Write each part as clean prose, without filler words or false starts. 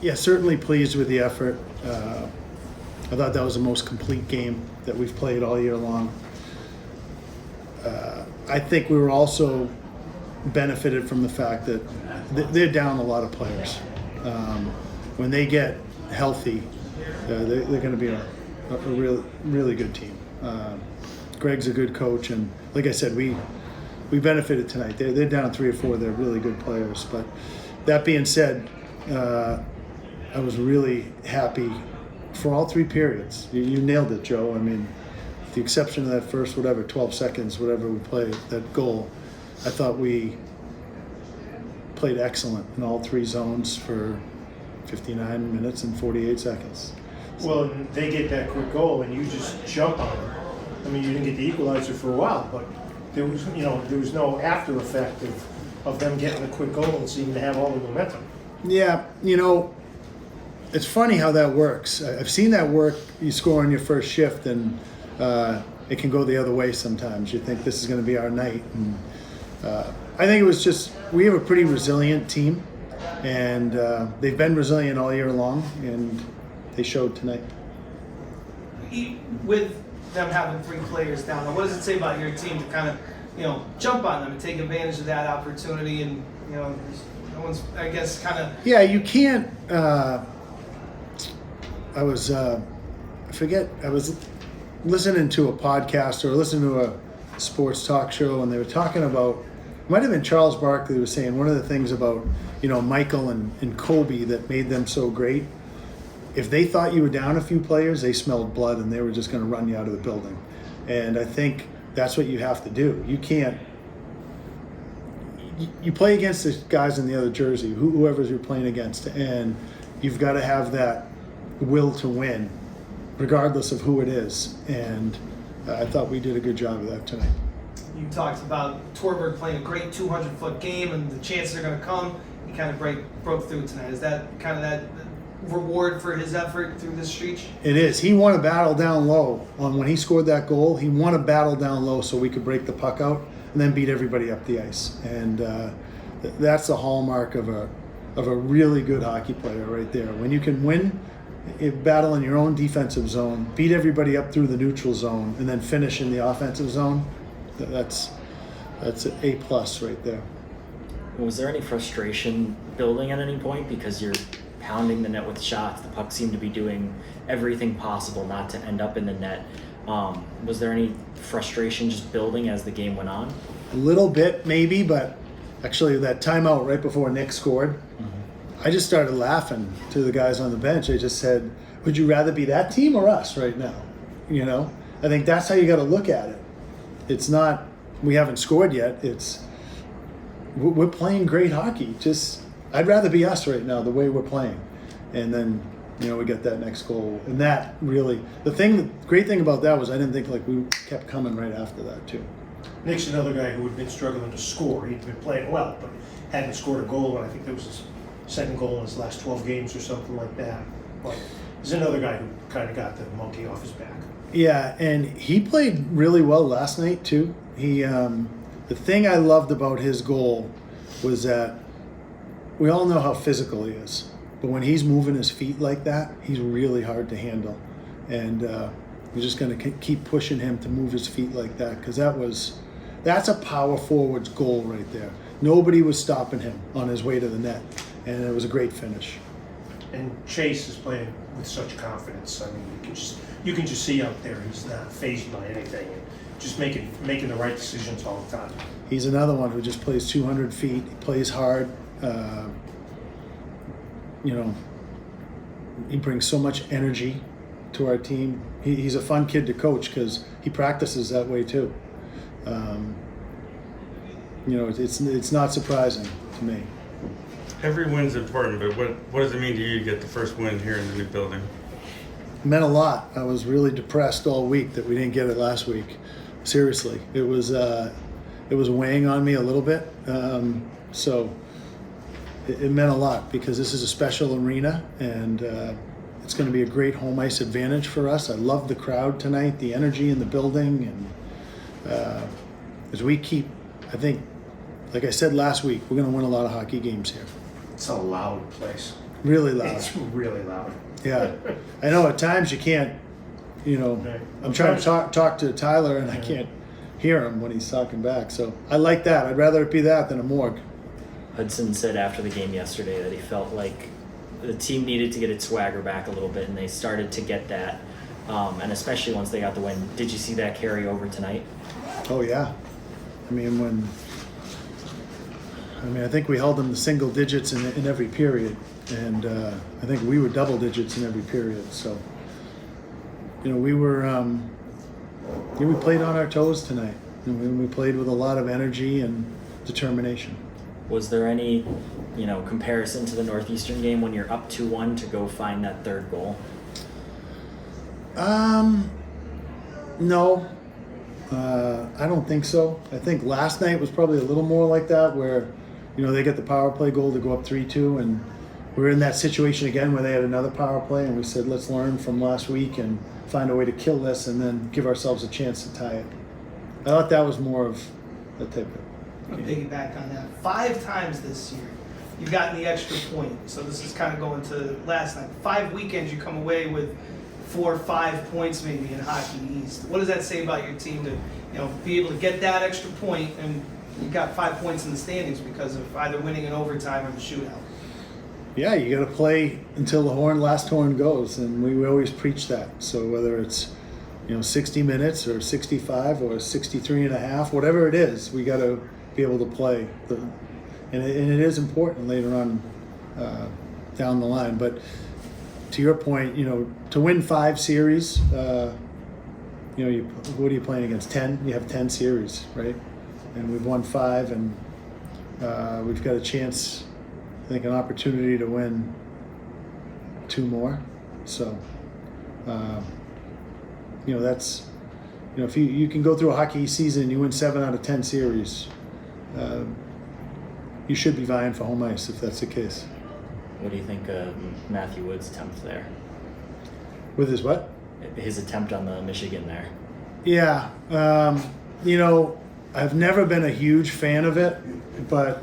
Yeah, certainly pleased with the effort. I thought that was the most complete game that we've played all year long. I think we were also benefited from the fact that they're down a lot of players. When they get healthy, they're going to be a really good team. Greg's a good coach, and like I said, we benefited tonight. They're down 3 or 4. They're really good players. But that being said, I was really happy for all 3 periods. You nailed it, Joe. I mean, with the exception of that first, 12 seconds, whatever we played, that goal, I thought we played excellent in all 3 zones for 59 minutes and 48 seconds. Well, they get that quick goal and you just jump on them. I mean, you didn't get the equalizer for a while, but there was no after effect of them getting a quick goal and seeming to have all the momentum. Yeah, it's funny how that works. I've seen that work. You score on your first shift, and it can go the other way sometimes. You think this is going to be our night. And I think it was just, we have a pretty resilient team, and they've been resilient all year long, and they showed tonight. With them having 3 players down, what does it say about your team to kind of, jump on them and take advantage of that opportunity? And, no one's, I guess, kind of... Yeah, you can't... I was listening to a podcast or listening to a sports talk show, and they were talking about, it might have been Charles Barkley was saying one of the things about, Michael and Kobe that made them so great. If they thought you were down a few players, they smelled blood and they were just going to run you out of the building. And I think that's what you have to do. You can't, you play against the guys in the other jersey, whoever you're playing against, and you've got to have that will to win, regardless of who it is. And I thought we did a good job of that tonight. You talked about Torberg playing a great 200-foot game and the chances are going to come. He kind of broke through tonight. Is that kind of that reward for his effort through this stretch? It is. He won a battle down low. When he scored that goal, he won a battle down low so we could break the puck out and then beat everybody up the ice. And that's the hallmark of a really good hockey player right there. When you can win a battle in your own defensive zone, beat everybody up through the neutral zone, and then finish in the offensive zone, that's an A+ right there. Was there any frustration building at any point because you're pounding the net with shots? The puck seemed to be doing everything possible not to end up in the net. Was there any frustration just building as the game went on? A little bit, maybe, but actually that timeout right before Nick scored, I just started laughing to the guys on the bench. I just said, would you rather be that team or us right now? I think that's how you got to look at it. It's not, we haven't scored yet. It's, we're playing great hockey. I'd rather be us right now, the way we're playing. And then, we get that next goal. And that really, the great thing about that was I didn't think we kept coming right after that too. Nick's another guy who had been struggling to score. He'd been playing well, but hadn't scored a goal, and I think that was his second goal in his last 12 games or something like that. But he's another guy who kind of got the monkey off his back. Yeah, and he played really well last night too. He, the thing I loved about his goal was that we all know how physical he is, but when he's moving his feet like that, he's really hard to handle. And we're just going to keep pushing him to move his feet like that, because that's a power forward's goal right there. Nobody was stopping him on his way to the net, and it was a great finish. And Chase is playing with such confidence. I mean, you can just see out there he's not fazed by anything, and just making the right decisions all the time. He's another one who just plays 200 feet. He plays hard. He brings so much energy to our team. He's a fun kid to coach because he practices that way too. It's not surprising to me. Every win's important, but what does it mean to you to get the first win here in the new building? It meant a lot. I was really depressed all week that we didn't get it last week. Seriously, it was weighing on me a little bit. So it meant a lot because this is a special arena, and it's going to be a great home ice advantage for us. I love the crowd tonight, the energy in the building, and as we keep, I think, like I said last week, we're going to win a lot of hockey games here. It's a loud place. Really loud. It's really loud. Yeah. I know at times you can't, Right. I'm trying to talk to Tyler and I can't hear him when he's talking back. So I like that. I'd rather it be that than a morgue. Hudson said after the game yesterday that he felt like the team needed to get its swagger back a little bit, and they started to get that. And especially once they got the win. Did you see that carry over tonight? Oh, yeah. I mean, I think we held them to single digits in every period. And I think we were double digits in every period. So, we were, we played on our toes tonight. And we played with a lot of energy and determination. Was there any, comparison to the Northeastern game when you're up 2-1 to go find that third goal? No. I don't think so. I think last night was probably a little more like that where, they get the power play goal to go up 3-2 and we're in that situation again where they had another power play and we said, let's learn from last week and find a way to kill this and then give ourselves a chance to tie it. I thought that was more of that type of. I'm gonna piggyback on that. 5 times this year, you've gotten the extra point. So this is kind of going to last night. 5 weekends, you come away with 4 or 5 points maybe in Hockey East. What does that say about your team to, be able to get that extra point and you got 5 points in the standings because of either winning in overtime or the shootout? Yeah, you got to play until the last horn goes, and we always preach that. So whether it's 60 minutes or 65 or 63 and a half, whatever it is, we got to be able to play. And it is important later on down the line. But to your point, to win 5 series, what are you playing against? 10? You have 10 series, right? And we've won 5, and we've got a chance, I think, an opportunity to win 2 more. So, that's, if you can go through a hockey season, you win 7 out of 10 series, you should be vying for home ice if that's the case. What do you think of Matthew Wood's attempt there? With his what? His attempt on the Michigan there. Yeah. I've never been a huge fan of it, but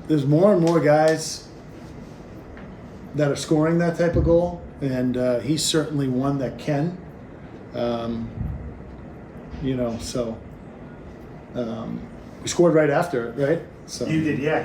there's more and more guys that are scoring that type of goal, and he's certainly one that can. We scored right after it, right? So You did, yeah.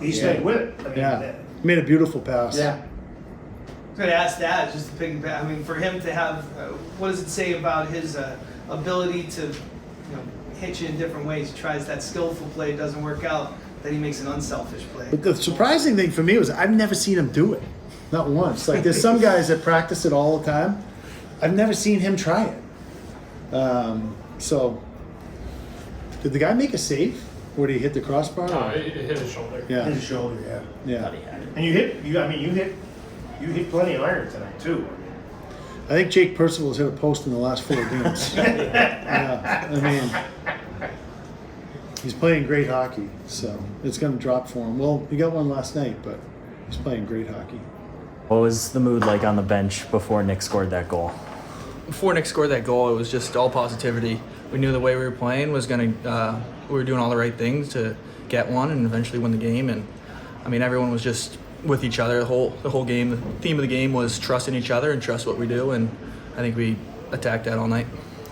He stayed with it. I mean, yeah, made a beautiful pass. Yeah. I was going to ask that, just to piggyback. I mean, for him to have, what does it say about his ability to, hit you in different ways? He tries that skillful play, it doesn't work out, then he makes an unselfish play. But the surprising thing for me was I've never seen him do it, not once. Like there's some guys that practice it all the time. I've never seen him try it. So, did the guy make a save? Or did he hit the crossbar? No, it hit his shoulder. Yeah. His shoulder, yeah. Yeah. Thought he had it. And you hit plenty of iron tonight too. I think Jake Percival's hit a post in the last 4 games. Yeah. I mean, he's playing great hockey, so it's going to drop for him. Well, he got one last night, but he's playing great hockey. What was the mood like on the bench before Nick scored that goal? Before Nick scored that goal, it was just all positivity. We knew the way we were playing was we were doing all the right things to get one and eventually win the game. And I mean, everyone was just with each other the whole game. The theme of the game was trust in each other and trust what we do. And I think we attacked that all night.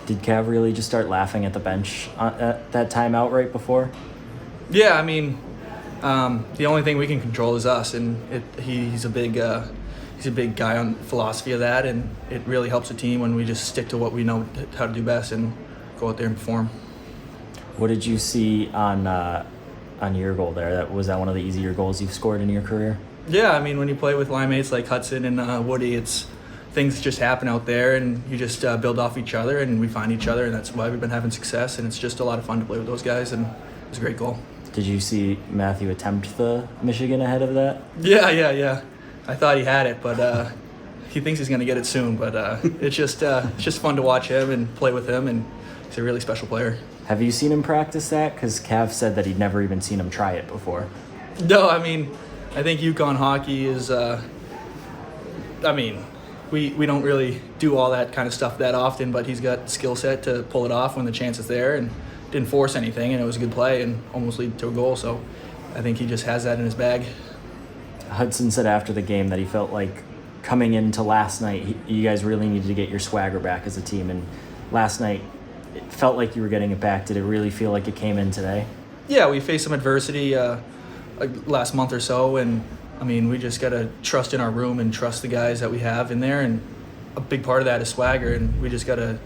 Did Cav really just start laughing at the bench at that timeout right before? Yeah, I mean, the only thing we can control is us, and he's a big guy on philosophy of that, and it really helps the team when we just stick to what we know how to do best and go out there and perform. What did you see on your goal there? Was that one of the easier goals you've scored in your career? Yeah, I mean, when you play with line mates like Hudson and Woody, things just happen out there, and you just build off each other, and we find each other, and that's why we've been having success, and it's just a lot of fun to play with those guys, and it was a great goal. Did you see Matthew attempt the Michigan ahead of that? Yeah. I thought he had it, but he thinks he's going to get it soon. But it's just fun to watch him and play with him, and he's a really special player. Have you seen him practice that? Because Cav said that he'd never even seen him try it before. No, I mean, I think UConn hockey is. We don't really do all that kind of stuff that often, but he's got the skill set to pull it off when the chance is there, and didn't force anything, and it was a good play and almost lead to a goal. So I think he just has that in his bag. Hudson said after the game that he felt like coming into last night, you guys really needed to get your swagger back as a team. And last night, it felt like you were getting it back. Did it really feel like it came in today? Yeah, we faced some adversity like last month or so, and I mean, we just gotta trust in our room and trust the guys that we have in there. And a big part of that is swagger, and we just gotta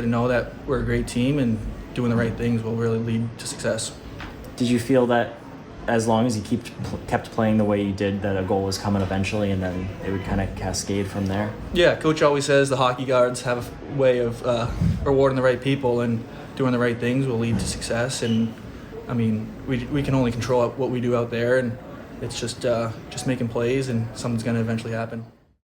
know that we're a great team, and doing the right things will really lead to success. Did you feel that as long as you kept playing the way you did, that a goal was coming eventually, and then it would kind of cascade from there? Yeah, coach always says the hockey gods have a way of rewarding the right people, and doing the right things will lead to success. And I mean, we can only control what we do out there, and it's just making plays, and something's going to eventually happen.